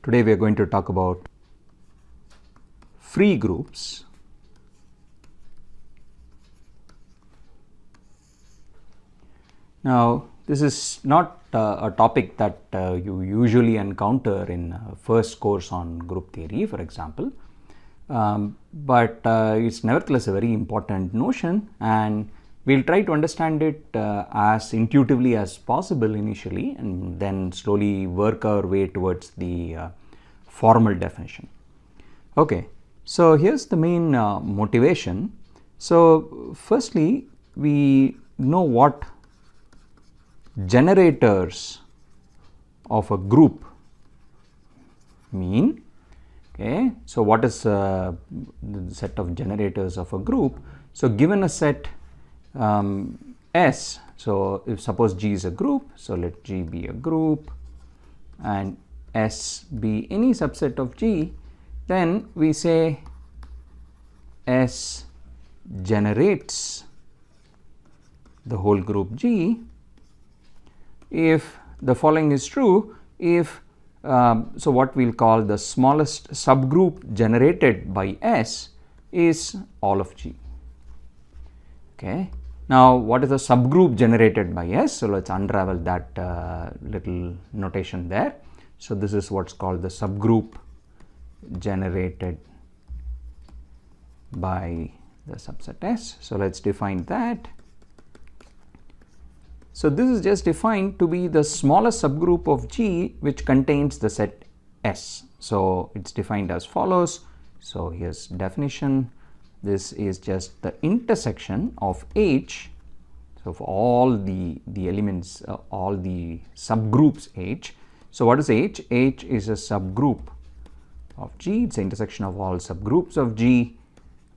Today we are going to talk about free groups. Now, this is not a topic that you usually encounter in first course on group theory, for example, but it's nevertheless a very important notion, and we'll try to understand it as intuitively as possible initially, and then slowly work our way towards the formal definition. Okay, so here's the main motivation. So firstly, we know what generators of a group mean. Okay, so what is the set of generators of a group? So given a set S, so if suppose G is a group, so let G be a group and S be any subset of G, then we say S generates the whole group G if the following is true. If so what we'll call the smallest subgroup generated by S is all of G. Okay. Now, what is a subgroup generated by S? So let's unravel that little notation there. So this is what's called the subgroup generated by the subset S. So let's define that. So this is just defined to be the smallest subgroup of G which contains the set S. So it's defined as follows. So here's definition. This is just the intersection of H. So for all the elements, all the subgroups H. So what is H? H is a subgroup of G. It's the intersection of all subgroups of G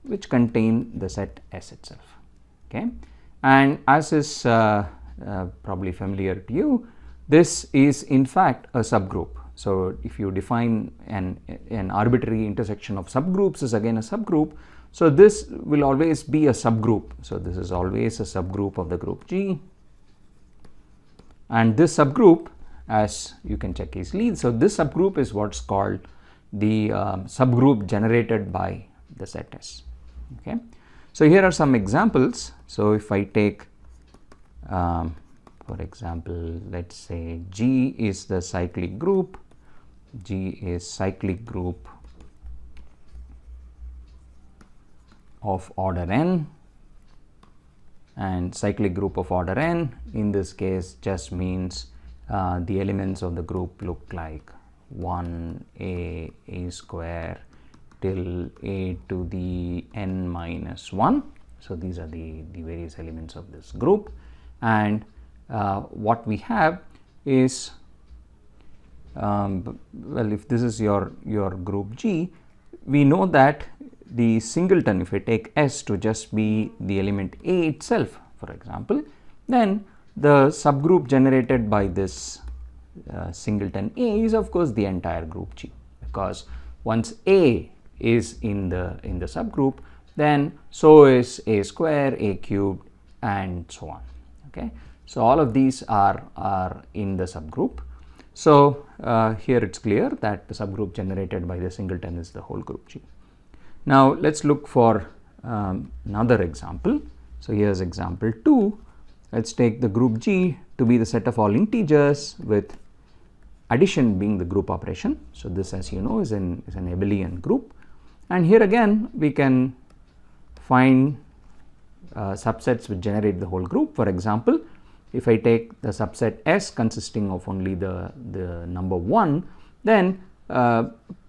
which contain the set S itself. Okay, and as is probably familiar to you, this is in fact a subgroup. So if you define an arbitrary intersection of subgroups is again a subgroup, so this will always be a subgroup. So this is always a subgroup of the group G, and this subgroup, as you can check easily, so this subgroup is what's called the subgroup generated by the set S. Okay, so here are some examples. So if I take for example, let's say G is the cyclic group. G is cyclic group of order n, and cyclic group of order n in this case just means the elements of the group look like 1 a square till a to the n minus 1. So these are the various elements of this group, and what we have is well, if this is your group G, we know that the singleton, if I take S to just be the element A itself, for example, then the subgroup generated by this singleton A is of course the entire group G, because once A is in the subgroup, then so is A square, A cubed, and so on. Okay, so all of these are in the subgroup. So here it's clear that the subgroup generated by the singleton is the whole group G. Now let's look for another example. So here's example 2. Let's take the group G to be the set of all integers with addition being the group operation. So this, as you know, is an abelian group, and here again we can find subsets which generate the whole group. For example, if I take the subset S consisting of only the number 1, then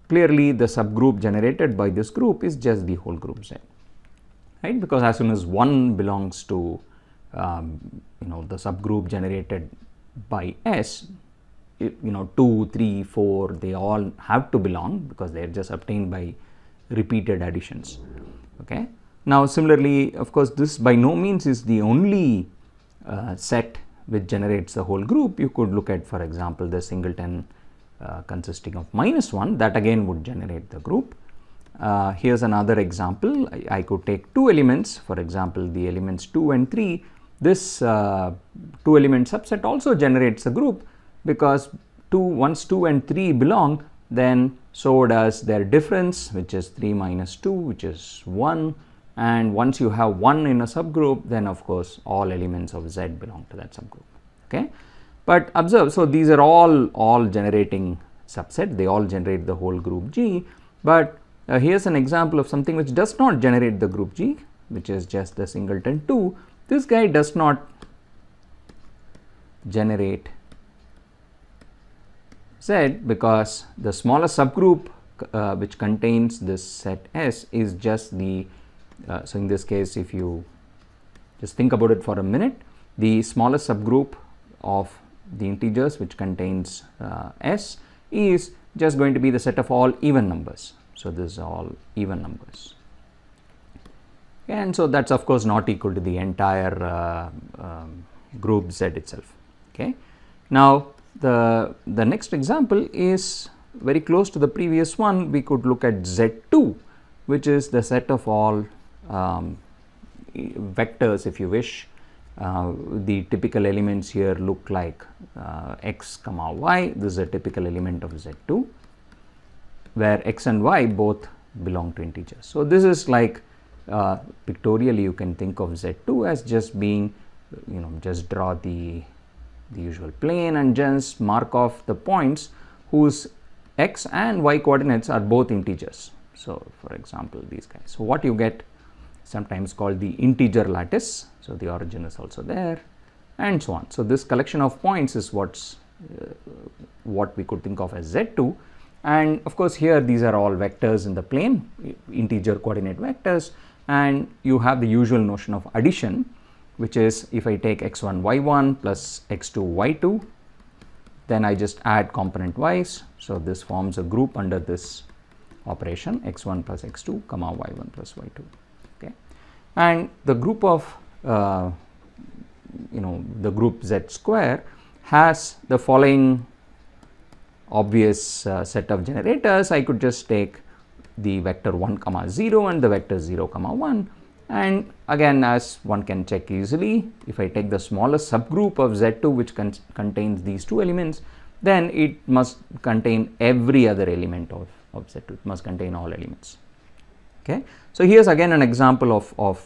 clearly the subgroup generated by this group is just the whole group Z, right? Because as soon as 1 belongs to the subgroup generated by S, 2, 3, 4, they all have to belong because they are just obtained by repeated additions. Okay. Now similarly, of course, this by no means is the only set which generates the whole group. You could look at, for example, the singleton consisting of -1, that again would generate the group. Here's another example. I could take two elements, for example, the elements 2 and 3. This two element subset also generates a group, because once 2 and 3 belong, then so does their difference, which is 3 minus 2, which is 1. And once you have 1 in a subgroup, then of course all elements of Z belong to that subgroup. Okay, but observe, so these are all generating subset, they all generate the whole group G, but here's an example of something which does not generate the group G, which is just the singleton 2. This guy does not generate Z because the smallest subgroup which contains this set S is just the so in this case, if you just think about it for a minute, the smallest subgroup of the integers which contains S is just going to be the set of all even numbers. So this is all even numbers, and so that's of course not equal to the entire group Z itself. Okay, now the next example is very close to the previous one. We could look at Z2, which is the set of all vectors, if you wish. The typical elements here look like x comma y. This is a typical element of Z2 where x and y both belong to integers. So this is like pictorially you can think of Z2 as just being, just draw the usual plane and just mark off the points whose x and y coordinates are both integers. So for example, these guys. So what you get sometimes called the integer lattice. So the origin is also there, and so on. So this collection of points is what we could think of as Z2, and of course here these are all vectors in the plane, integer coordinate vectors, and you have the usual notion of addition, which is if I take x1 y1 plus x2 y2, then I just add component wise. So this forms a group under this operation x1 plus x2 comma y1 plus y2. Okay, and the group of the group Z square has the following obvious set of generators. I could just take the vector 1 comma 0 and the vector 0 comma 1, and again, as one can check easily, if I take the smallest subgroup of Z2 which contains these two elements, then it must contain every other element of Z2. It must contain all elements. Okay, so here's again an example of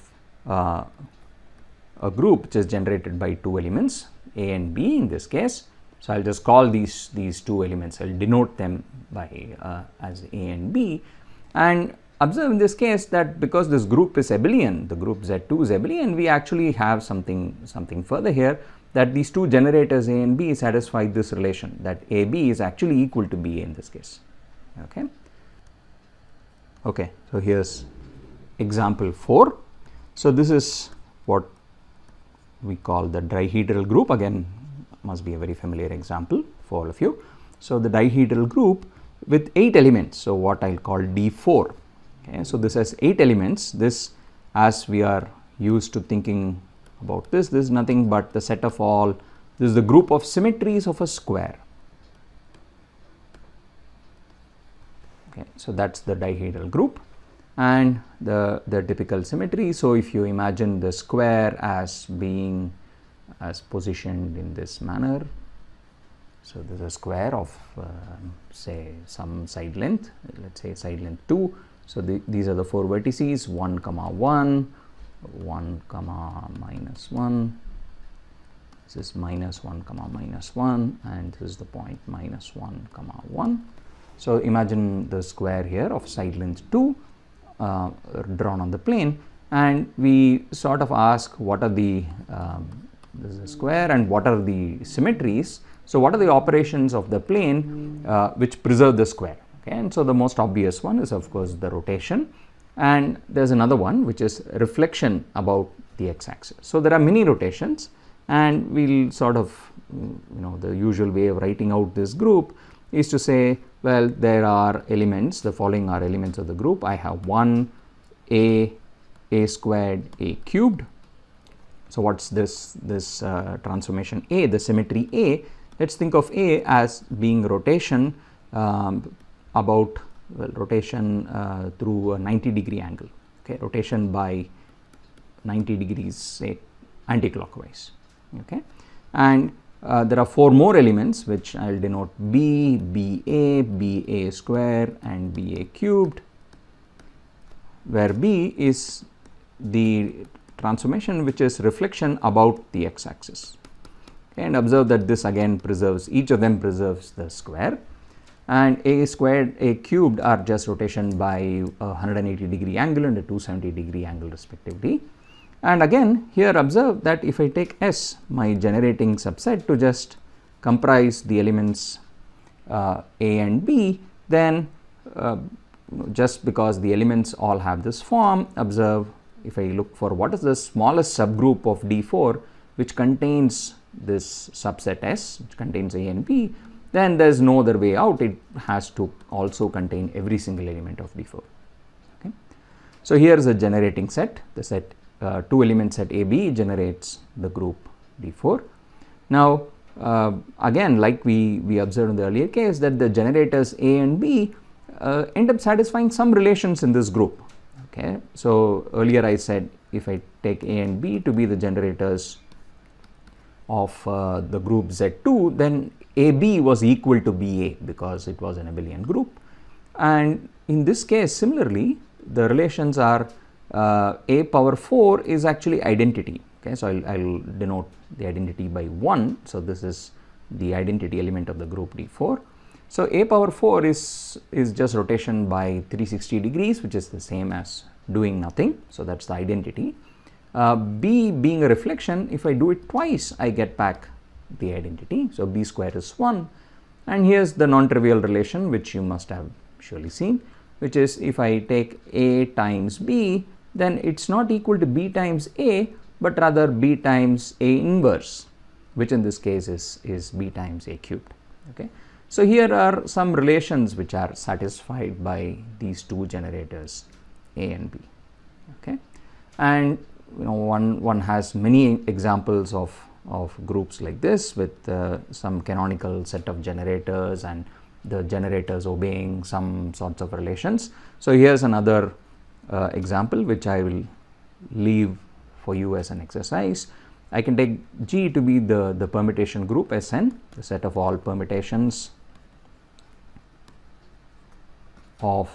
a group which is generated by two elements, A and B in this case. So I'll just call these two elements, I'll denote them by as A and B, and observe in this case that because this group is abelian, the group Z2 is abelian, we actually have something further here, that these two generators A and B satisfy this relation, that AB is actually equal to BA in this case. Okay, so here's example 4. So this is what we call the dihedral group. Again, must be a very familiar example for all of you. So the dihedral group with 8 elements, so what I'll call D4. Okay, so this has 8 elements. This, as we are used to thinking about this is nothing but the set of all, this is the group of symmetries of a square. Okay, so that's the dihedral group and the typical symmetry. So if you imagine the square as being positioned in this manner, so this is a square of say some side length, let's say side length 2. So these are the 4 vertices, 1 comma 1, 1 comma minus 1, this is minus 1 comma minus 1, and this is the point minus 1 comma 1. So imagine the square here of side length 2 drawn on the plane, and we sort of ask what are the this is a square and what are the symmetries. So what are the operations of the plane which preserve the square? Okay, and so the most obvious one is of course the rotation, and there's another one which is reflection about the x-axis. So there are many rotations, and we'll sort of the usual way of writing out this group is to say, well, there are elements, the following are elements of the group. I have 1 a squared, a cubed. So what's this transformation A, the symmetry A? Let's think of A as being rotation about, well, rotation through a 90-degree angle. Okay, rotation by 90 degrees, say anti-clockwise. Okay, and there are 4 more elements which I will denote B, BA, BA square and BA cubed, where B is the transformation which is reflection about the x-axis. Okay, and observe that this again preserves, each of them preserves the square, and A squared, A cubed are just rotation by a 180-degree angle and a 270-degree angle respectively. And again here observe that if I take S, my generating subset, to just comprise the elements A and B, then just because the elements all have this form, observe if I look for what is the smallest subgroup of D4 which contains this subset S, which contains A and B, then there is no other way out, it has to also contain every single element of D4. Okay. So here is a generating set, the set 2 element set AB generates the group D4. Now again, like we observed in the earlier case, that the generators A and B end up satisfying some relations in this group. Okay. So earlier I said if I take A and B to be the generators of the group Z2, then AB was equal to BA because it was an abelian group. And in this case similarly, the relations are A power 4 is actually identity. Okay, so I'll denote the identity by 1. So this is the identity element of the group D4. So A power 4 is just rotation by 360 degrees, which is the same as doing nothing. So that's the identity. B being a reflection, if I do it twice, I get back the identity. So B square is 1. And here's the non-trivial relation which you must have surely seen, which is if I take A times B, then it's not equal to B times A, but rather B times A inverse, which in this case is B times A cubed. Okay. So here are some relations which are satisfied by these 2 generators A and B. Okay. And one has many examples of groups like this with some canonical set of generators and the generators obeying some sorts of relations. So here's another example which I will leave for you as an exercise. I can take G to be the permutation group Sn, the set of all permutations of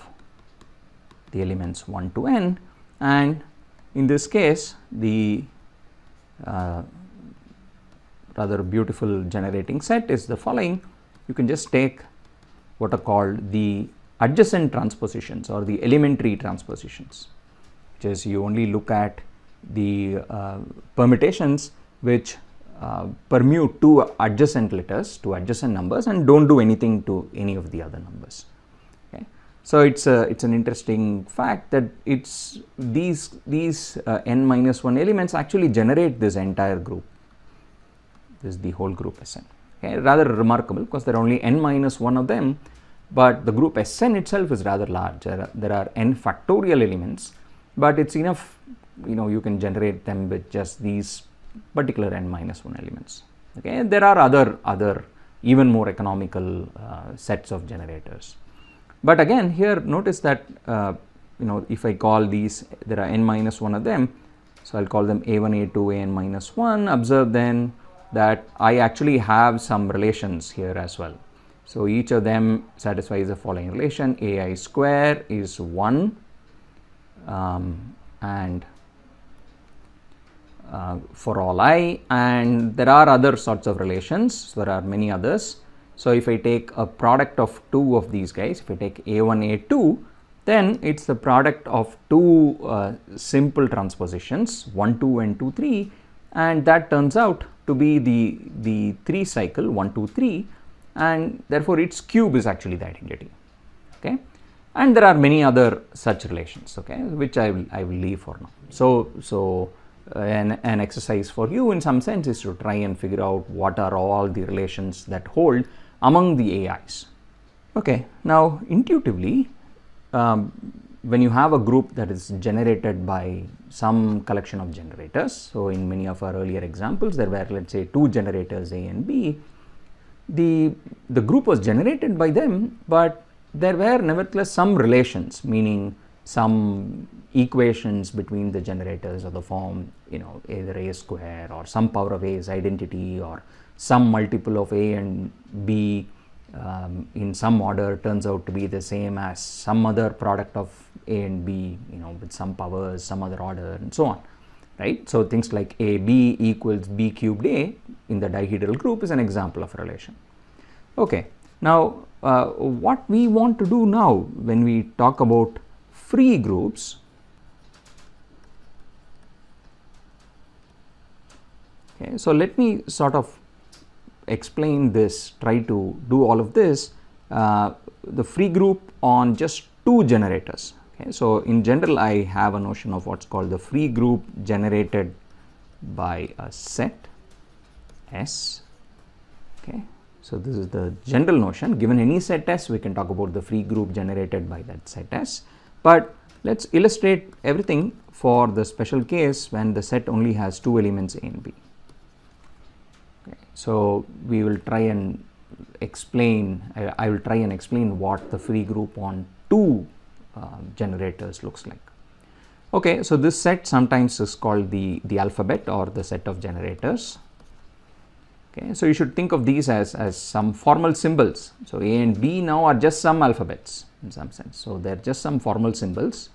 the elements 1 to n, and in this case the rather beautiful generating set is the following. You can just take what are called the adjacent transpositions or the elementary transpositions, which is you only look at the permutations which permute 2 adjacent letters, 2 adjacent numbers, and don't do anything to any of the other numbers. Okay. So it's an interesting fact that it's these n-1 elements actually generate this entire group. This is the whole group Sn. Okay. Rather remarkable because there are only n-1 of them, but the group Sn itself is rather large. There are n factorial elements, but it's enough, you can generate them with just these particular n-1 elements. Okay. There are other even more economical sets of generators. But again here notice that if I call these, there are n-1 of them, so I'll call them A1, A2, an-1. Observe then that I actually have some relations here as well. So each of them satisfies the following relation: ai square is 1 and for all I, and there are other sorts of relations. There are many others. So if I take a product of 2 of these guys, if I take A1, A2, then it's the product of 2 simple transpositions 1, 2 and 2, 3, and that turns out to be the 3 cycle 1, 2, 3, and therefore its cube is actually the identity. Okay. And there are many other such relations, okay, which I will leave for now. So an exercise for you in some sense is to try and figure out what are all the relations that hold among the AIs. Okay, now intuitively, when you have a group that is generated by some collection of generators, so in many of our earlier examples there were, let's say, 2 generators A and B, the group was generated by them, but there were nevertheless some relations, meaning some equations between the generators of the form, either A square or some power of A is identity or some multiple of A and B in some order turns out to be the same as some other product of A and B, with some powers, some other order, and so on, right? So things like AB equals B cubed A in the dihedral group is an example of a relation. Okay, now what we want to do now when we talk about free groups, okay, so let me sort of explain this, try to do all of this, the free group on just two generators. Okay, so in general I have a notion of what's called the free group generated by a set S. Okay, so this is the general notion. Given any set S, we can talk about the free group generated by that set S, but let's illustrate everything for the special case when the set only has two elements A and B. Okay, so we will try and explain, I will try and explain what the free group on two generators looks like. Okay, so this set sometimes is called the alphabet or the set of generators. Okay, so you should think of these as some formal symbols. So A and B now are just some alphabets in some sense. So they are just some formal symbols.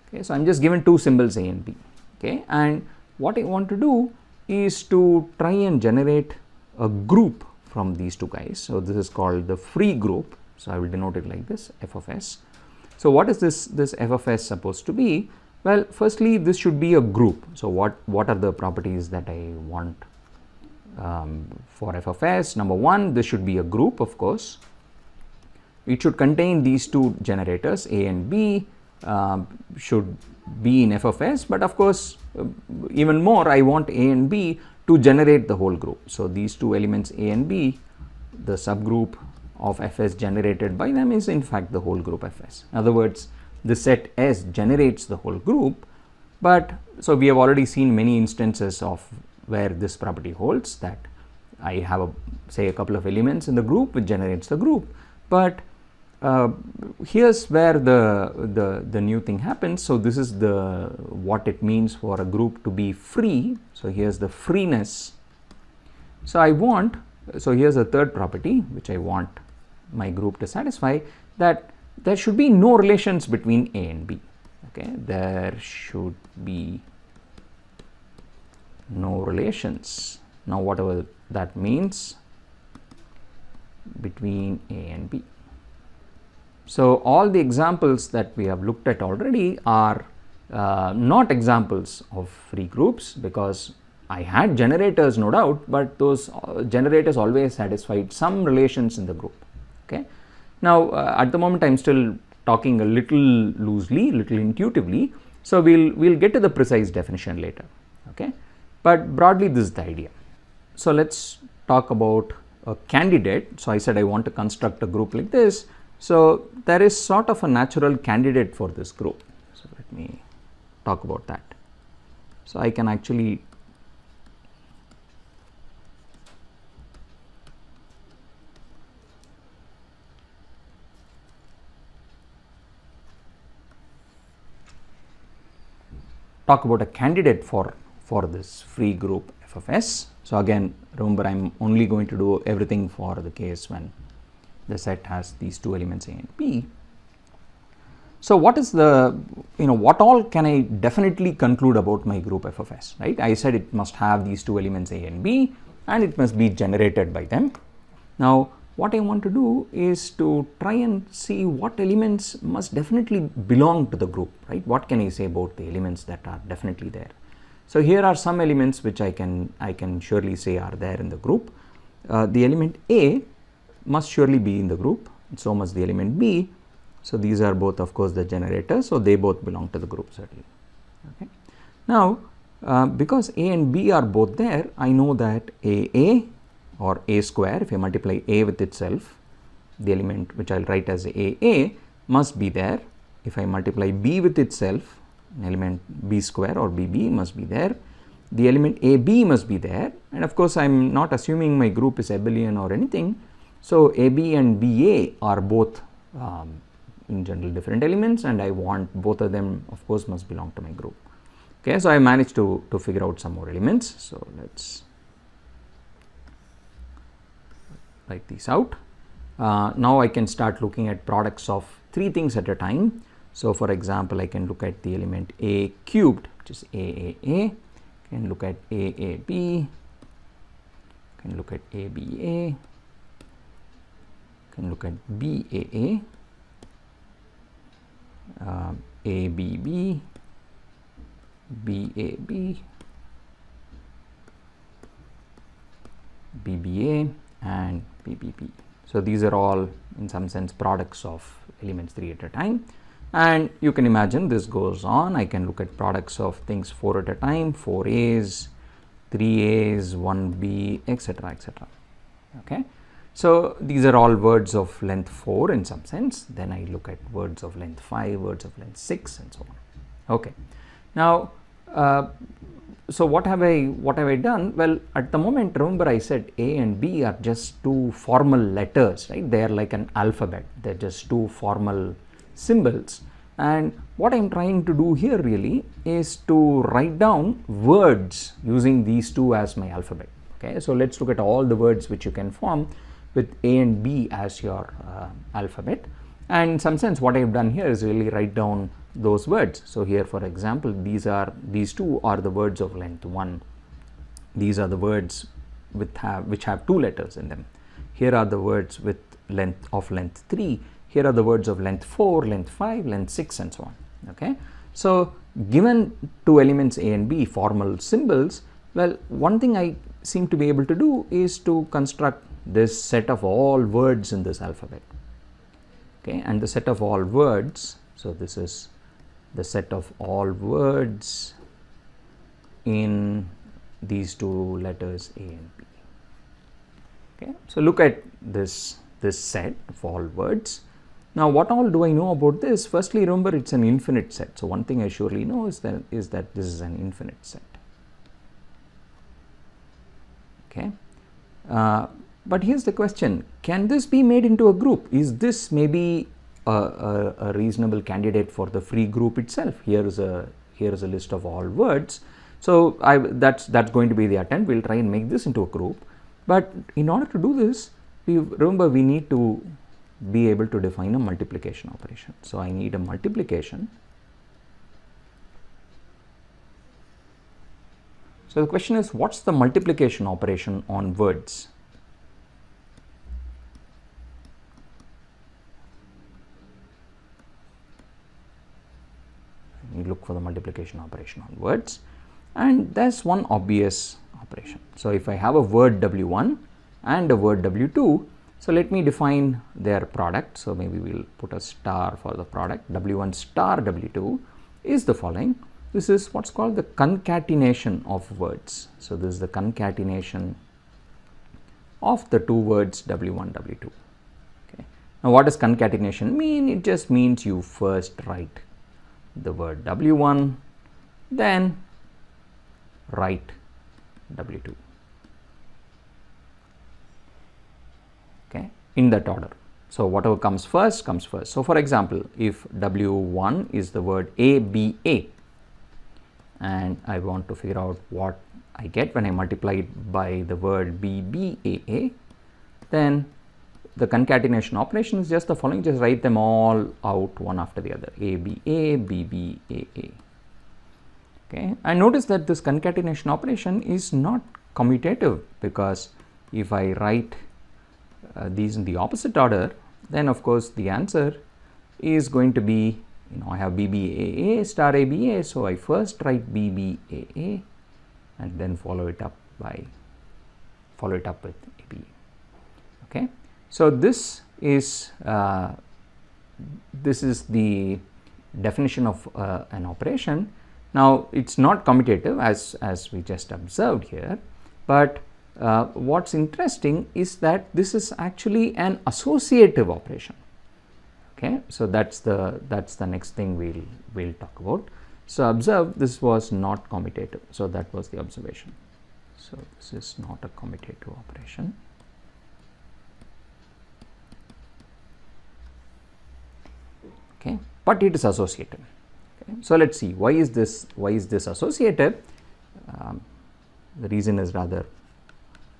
Okay, so I am just given two symbols A and B. Okay, and what I want to do is to try and generate a group from these two guys. So this is called the free group. So I will denote it like this, f of s. So what is this f of s supposed to be? Well, firstly, this should be a group. So what are the properties that I want for f of s? Number one, this should be a group, of course. It should contain these two generators, A and B, should be in f of s, but of course even more I want A and B to generate the whole group. So these two elements A and B, the subgroup of fs generated by them is in fact the whole group fs. In other words, the set S generates the whole group, but so we have already seen many instances of where this property holds, that I have say a couple of elements in the group which generates the group, but here's where the new thing happens. So this is what it means for a group to be free. So here's the freeness. So here's a third property which I want my group to satisfy, that there should be no relations between A and B. Okay, there should be no relations. Now whatever that means between A and B. So all the examples that we have looked at already are not examples of free groups, because I had generators, no doubt, but those generators always satisfied some relations in the group. Okay. Now at the moment I am still talking a little loosely, little intuitively, so we'll get to the precise definition later. Okay, but broadly this is the idea. So let's talk about a candidate. So I said I want to construct a group like this. So there is sort of a natural candidate for this group. So let me talk about that. So I can actually talk about a candidate for this free group f of s. So again, remember, I am only going to do everything for the case when the set has these two elements A and B. So what is what all can I definitely conclude about my group f of s, right? I said it must have these two elements A and B and it must be generated by them. Now what I want to do is to try and see what elements must definitely belong to the group, right? What can I say about the elements that are definitely there? So here are some elements which I can surely say are there in the group. The element A must surely be in the group, and so must the element B. So these are both, of course, the generators, so they both belong to the group certainly. Okay. Now because A and B are both there, I know that AA or A square, if I multiply A with itself, the element which I will write as AA must be there. If I multiply B with itself, an element B square or BB must be there. The element AB must be there, and of course I am not assuming my group is abelian or anything. So AB and BA are both in general different elements, and I want both of them, of course, must belong to my group. Okay, so I managed to figure out some more elements. So let's write these out. Now I can start looking at products of 3 things at a time. So for example, I can look at the element A cubed, which is AAA, can look at AAB, can look at ABA, can look at BAA, ABB, BAB, BBA and BBB. So these are all in some sense products of elements 3 at a time, and you can imagine this goes on. I can look at products of things 4 at a time, 4 A's, 3 A's, 1 B, etc., etc. Okay. So these are all words of length 4 in some sense. Then I look at words of length 5, words of length 6 and so on. Okay. Now so what have I done? Well, at the moment, remember I said A and B are just 2 formal letters, right? They are like an alphabet. They're just 2 formal symbols. And what I'm trying to do here really is to write down words using these 2 as my alphabet. Okay, so let's look at all the words which you can form with A and B as your alphabet. And in some sense, what I've done here is really write down those words. So here, for example, these 2 are the words of length 1. These are the words which have 2 letters in them. Here are the words with length 3. Here are the words of length 4, length 5, length 6 and so on. Okay. So given 2 elements A and B, formal symbols, well, one thing I seem to be able to do is to construct this set of all words in this alphabet. Okay, and the set of all words, so this is the set of all words in these 2 letters A and B. Okay, so look at this set of all words. Now what all do I know about this? Firstly, remember it's an infinite set. So one thing I surely know is that this is an infinite set. Okay. But here's the question, can this be made into a group? Is this maybe a reasonable candidate for the free group itself? Here is a list of all words. So that's going to be the attempt. We'll try and make this into a group. But in order to do this, remember we need to be able to define a multiplication operation. So I need a multiplication. So the question is, what's the multiplication operation on words? You look for the multiplication operation on words, and there's one obvious operation. So if I have a word W1 and a word W2, so let me define their product. So maybe we'll put a star for the product. W1 star W2 is the following. This is what's called the concatenation of words. So this is the concatenation of the 2 words W1, W2. Okay. Now what does concatenation mean? It just means you first write the word W1, then write W2. Okay, in that order. So whatever comes first comes first. So for example, if W1 is the word ABA, and I want to figure out what I get when I multiply it by the word BBAA, then the concatenation operation is just the following. Just write them all out one after the other, ABA, BBAA. Okay, and notice that this concatenation operation is not commutative, because if I write these in the opposite order, then of course the answer is going to be, I have BBAA star ABA, so I first write BBAA and then follow it up with ABA. Okay, so this is the definition of an operation. Now it's not commutative as we just observed here, but what's interesting is that this is actually an associative operation. Okay, so that's the next thing we'll talk about. So observe, this was not commutative, so that was the observation. So this is not a commutative operation. Okay, but it is associative. Okay, so let's see, why is this associative? The reason is rather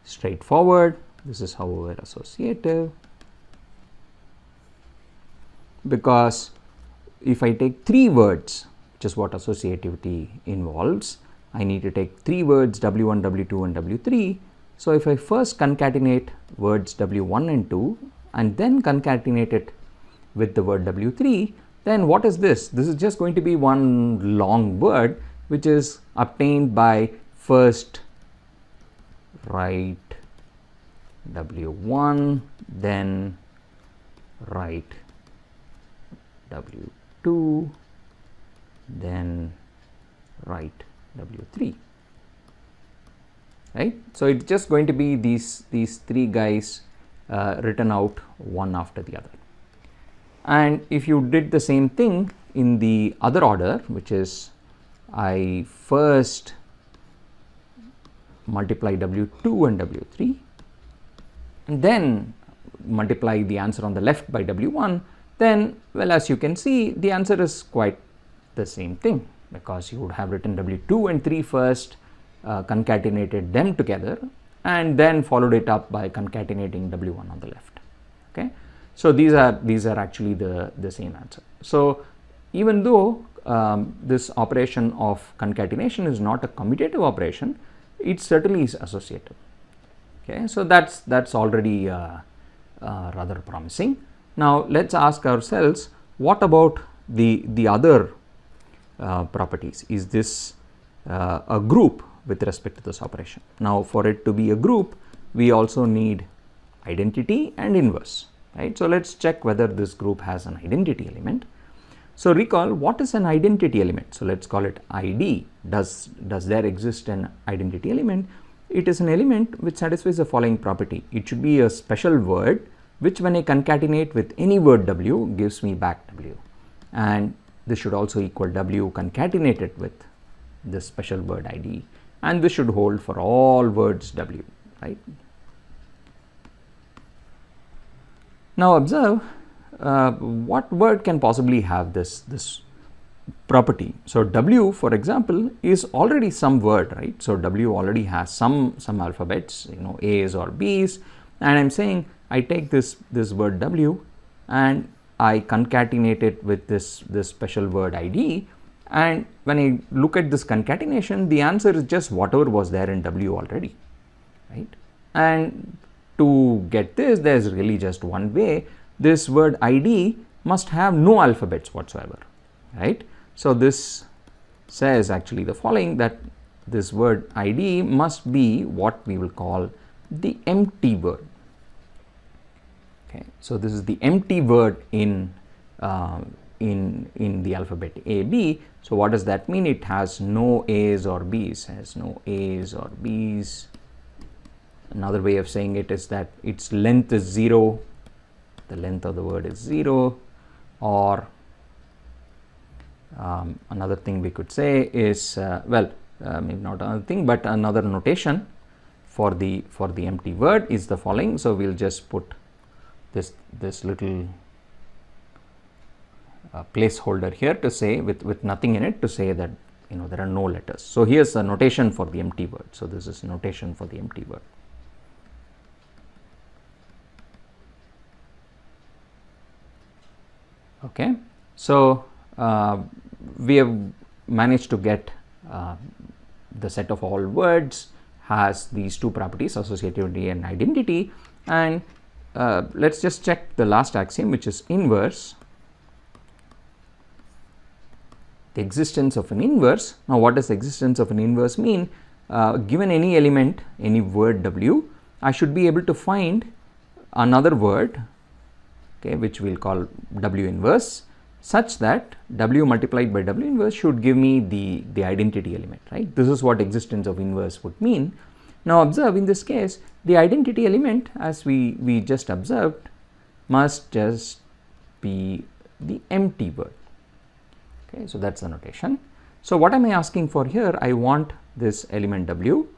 straightforward. This is however associative, because if I take 3 words, which is what associativity involves, I need to take 3 words W1, W2 and W3. So if I first concatenate words W1 and 2 and then concatenate it with the word W3, then what is this? This is just going to be one long word which is obtained by first write W1, then write W2, then write W3, right? So it's just going to be these 3 guys written out one after the other. And if you did the same thing in the other order, which is I first multiply W2 and W3 and then multiply the answer on the left by W1, then, well, as you can see, the answer is quite the same thing, because you would have written W2 and 3 first, concatenated them together and then followed it up by concatenating W1 on the left. Okay. So these are actually the same answer. So even though this operation of concatenation is not a commutative operation, it certainly is associative. Okay, so that's already rather promising. Now let's ask ourselves, what about the other properties? Is this a group with respect to this operation? Now for it to be a group, we also need identity and inverse, right? So let's check whether this group has an identity element. So recall, what is an identity element? So let's call it ID. Does there exist an identity element? It is an element which satisfies the following property. It should be a special word which, when I concatenate with any word W, gives me back W, and this should also equal W concatenated with this special word ID, and this should hold for all words W, right? Now observe, what word can possibly have this property? So W, for example, is already some word, right? So W already has some alphabets, A's or B's, and I'm saying I take this word W and I concatenate it with this special word ID, and when I look at this concatenation, the answer is just whatever was there in W already, right? And to get this, there's really just one way. This word ID must have no alphabets whatsoever, right? So this says actually the following, that this word ID must be what we will call the empty word. Okay, so this is the empty word in the alphabet A, B. So what does that mean? It has no A's or B's, has no A's or B's. Another way of saying it is that its length is 0, the length of the word is 0, or another thing we could say is, maybe not another thing, but another notation for the empty word is the following. So we'll just put this little placeholder here to say, with nothing in it, to say that there are no letters. So here's a notation for the empty word. So this is notation for the empty word. Okay, so we have managed to get the set of all words has these two properties, associativity and identity, and let's just check the last axiom, which is inverse. The existence of an inverse. Now what does existence of an inverse mean? Given any element, any word W, I should be able to find another word, okay, which we'll call W inverse, such that W multiplied by W inverse should give me the identity element, right? This is what existence of inverse would mean. Now observe, in this case, the identity element, as we just observed, must just be the empty word. Okay, so that's the notation. So what am I asking for here? I want this element W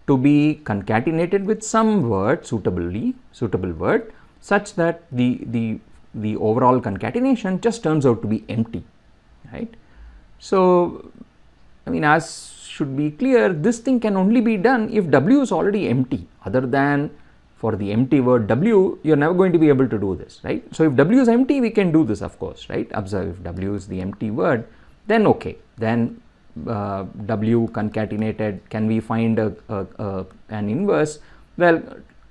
to be concatenated with some word, suitable word, such that the overall concatenation just turns out to be empty, right? So I mean, as should be clear, this thing can only be done if W is already empty, other than for the empty word W, you're never going to be able to do this, right? So if W is empty, we can do this, of course, right? Observe, if W is the empty word, then okay, then W concatenated, can we find an inverse? Well,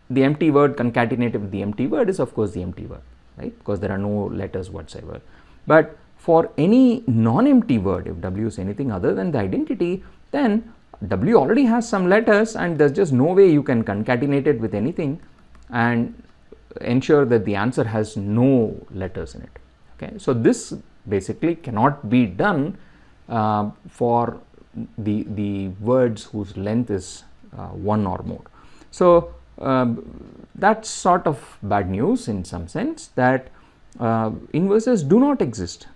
the empty word concatenated with the empty word is of course the empty word, right? Because there are no letters whatsoever. But for any non-empty word, if W is anything other than the identity, then W already has some letters and there's just no way you can concatenate it with anything and ensure that the answer has no letters in it. Okay, so this basically cannot be done for the words whose length is 1 or more. So that's sort of bad news in some sense, that inverses do not exist.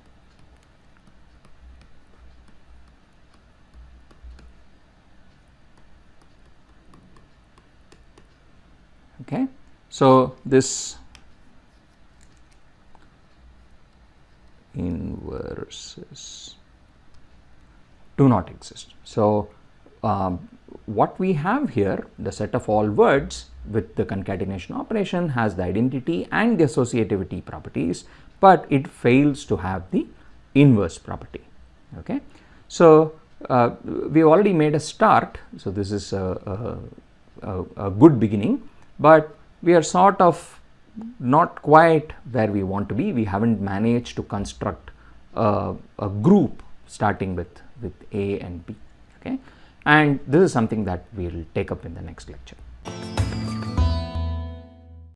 Okay, so this inverses do not exist. So what we have here, the set of all words with the concatenation operation has the identity and the associativity properties, but it fails to have the inverse property. Okay, so we already made a start, so this is a good beginning, but we are sort of not quite where we want to be. We haven't managed to construct a group starting with A and B. Okay, and this is something that we will take up in the next lecture.